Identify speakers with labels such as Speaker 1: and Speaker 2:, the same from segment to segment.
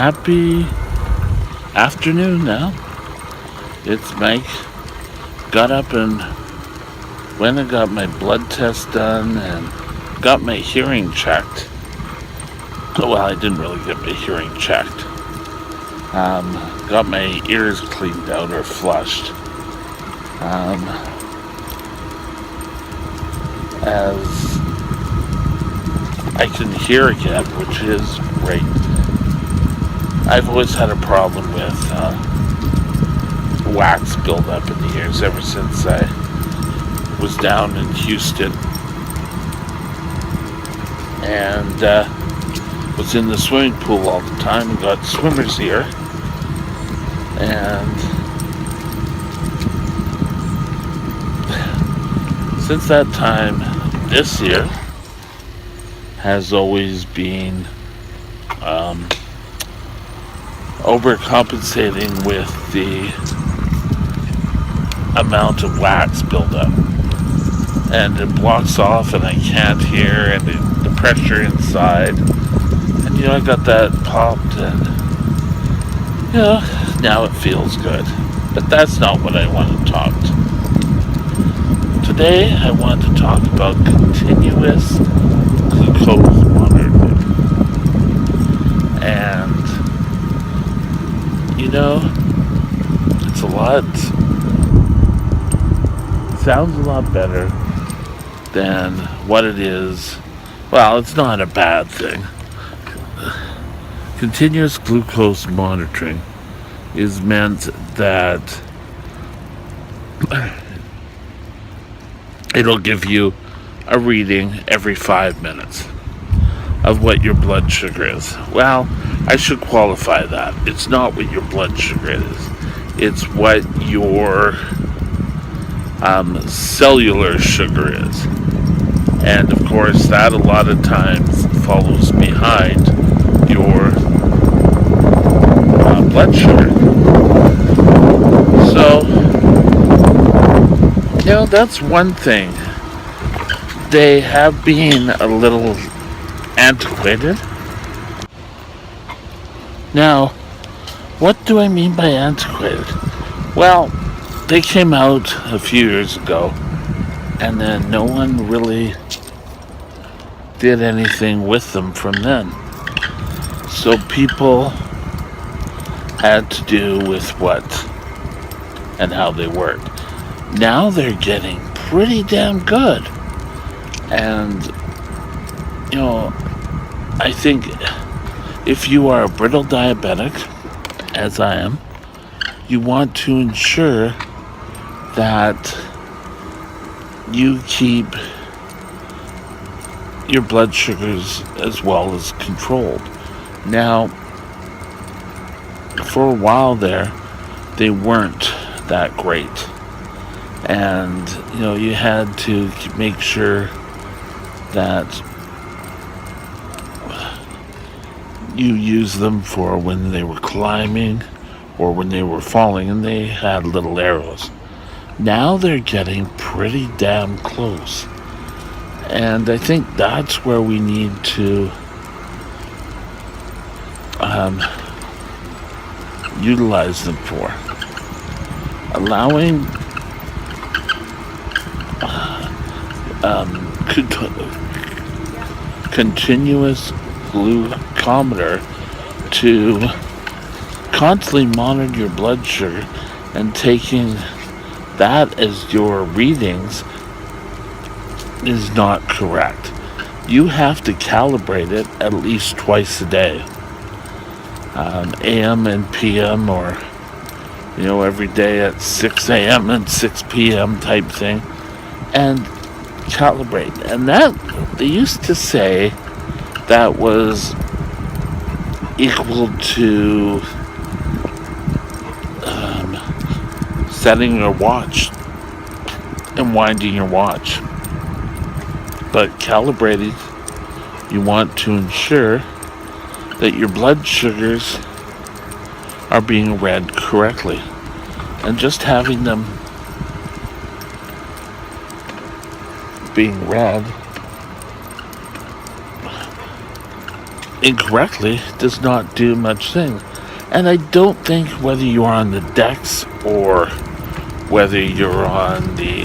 Speaker 1: Happy afternoon now. It's Mike. Got up and went and got my blood test done and got my hearing checked. Well, I didn't really get my hearing checked. Got my ears cleaned out or flushed. As I can hear again, which is great. I've always had a problem with wax buildup in the ears ever since I was down in Houston and was in the swimming pool all the time and got swimmer's ear. And since that time, this year has always been overcompensating with the amount of wax buildup. And it blocks off and I can't hear, and the pressure inside. And I got that popped and now it feels good. But that's not what I want to talk to. Today I want to talk about continuous glucose monitoring. And it's sounds a lot better than what it is. Well, it's not a bad thing. Continuous glucose monitoring is meant that it'll give you a reading every 5 minutes of what your blood sugar is. Well, I should qualify that. It's not what your blood sugar is. It's what your cellular sugar is. And of course, that a lot of times follows behind your blood sugar. So, that's one thing. They have been a little antiquated. Now, what do I mean by antiquated? Well, they came out a few years ago, and then no one really did anything with them from then. So people had to do with what and how they worked. Now they're getting pretty damn good. And, I think if you are a brittle diabetic, as I am, you want to ensure that you keep your blood sugars as well as controlled. Now, for a while there, they weren't that great. And, you had to make sure that you use them for when they were climbing or when they were falling, and they had little arrows. Now they're getting pretty damn close. And I think that's where we need to utilize them for. Allowing continuous glucometer to constantly monitor your blood sugar and taking that as your readings is not correct. You have to calibrate it at least twice a day, AM and PM, or every day at 6 a.m. and 6 p.m. type thing, and calibrate. And that, they used to say, that was equal to setting your watch and winding your watch. But calibrating, you want to ensure that your blood sugars are being read correctly. And just having them being read incorrectly does not do much thing. And I don't think whether you're on the Dex or whether you're on the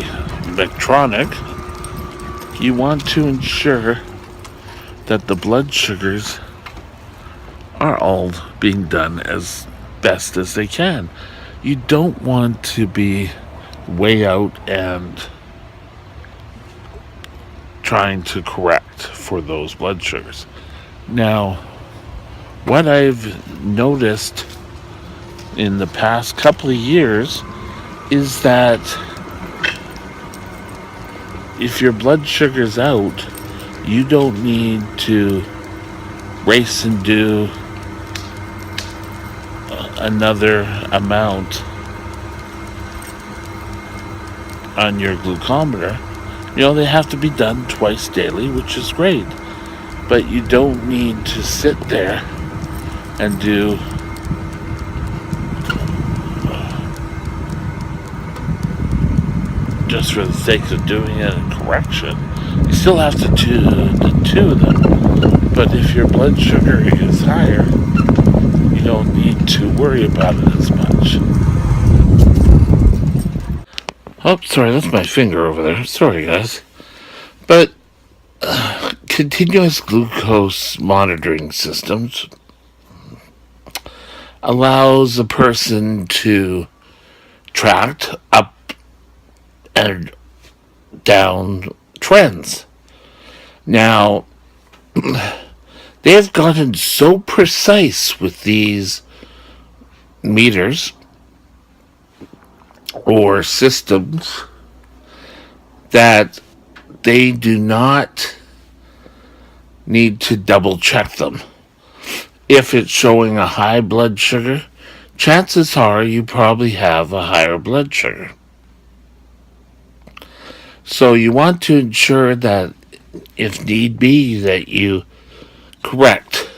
Speaker 1: Medtronic, you want to ensure that the blood sugars are all being done as best as they can. You don't want to be way out and trying to correct for those blood sugars. Now, what I've noticed in the past couple of years is that if your blood sugar's out, you don't need to race and do another amount on your glucometer. They have to be done twice daily, which is great. But you don't need to sit there and do just for the sake of doing a correction. You still have to do the two of them. But if your blood sugar is higher, you don't need to worry about it as much. Oh, sorry, that's my finger over there. Sorry, guys. But continuous glucose monitoring systems allows a person to track up and down trends. Now, they have gotten so precise with these meters or systems that they do not need to double check them. If it's showing a high blood sugar, chances are you probably have a higher blood sugar. So you want to ensure that, if need be, that you correct.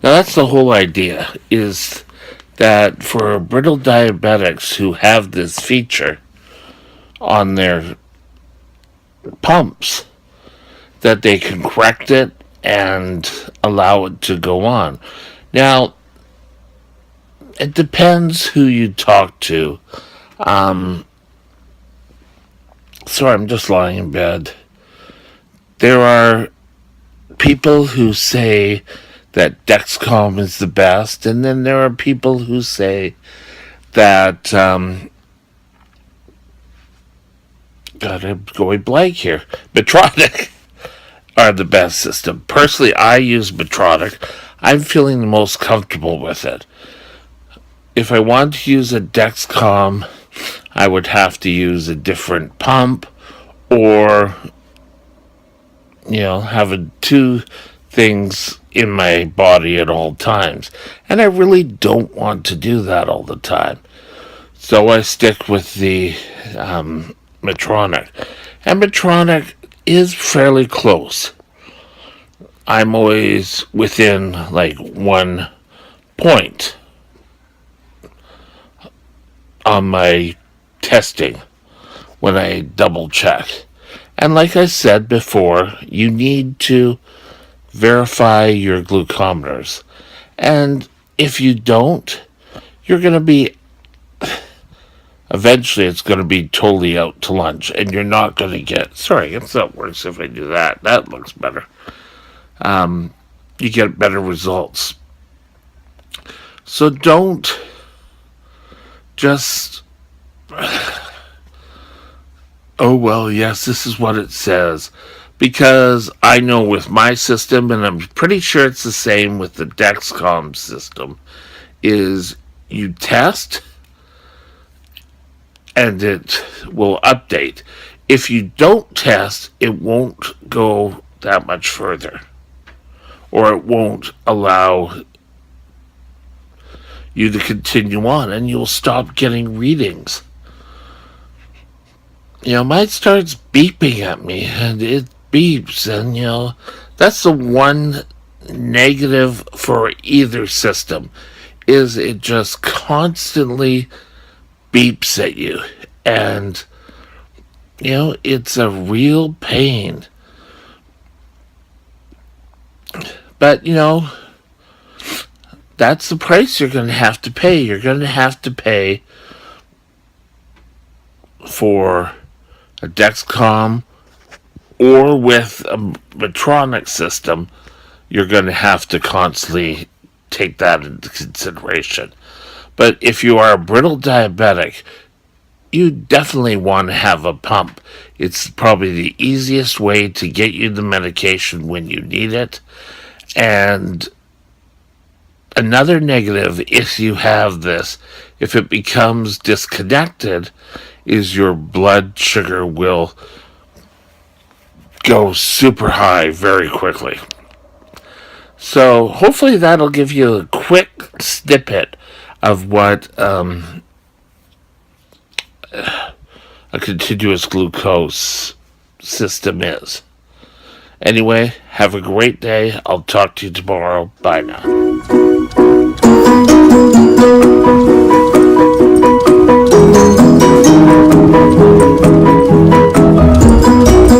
Speaker 1: Now that's the whole idea, is that for brittle diabetics who have this feature on their pumps, that they can correct it and allow it to go on. Now, it depends who you talk to. Sorry, I'm just lying in bed. There are people who say that Dexcom is the best, and then there are people who say that God, I'm going blank here. Medtronic are the best system. Personally, I use Medtronic. I'm feeling the most comfortable with it. If I want to use a Dexcom, I would have to use a different pump, or have two things in my body at all times. And I really don't want to do that all the time. So I stick with the Medtronic. And Medtronic is fairly close. I'm always within like 1 point on my testing when I double check. And like I said before, you need to verify your glucometers. And if you don't, you're going to be, eventually it's going to be totally out to lunch, and you're not going to get, sorry, it's not worse if I do that. That looks better. You get better results. So don't just, oh, well, yes, this is what it says. Because I know with my system, and I'm pretty sure it's the same with the Dexcom system, is you test and it will update. If you don't test, it won't go that much further. Or it won't allow you to continue on, and you'll stop getting readings. Mine starts beeping at me, and it beeps, and that's the one negative for either system, is it just constantly beeps at you, and it's a real pain. But, that's the price you're going to have to pay. You're going to have to pay for a Dexcom, or with a Medtronic system, you're going to have to constantly take that into consideration. But if you are a brittle diabetic, you definitely want to have a pump. It's probably the easiest way to get you the medication when you need it. And another negative, if you have this, if it becomes disconnected, is your blood sugar will go super high very quickly. So hopefully that'll give you a quick snippet of what a continuous glucose system is. Anyway, have a great day. I'll talk to you tomorrow. Bye now.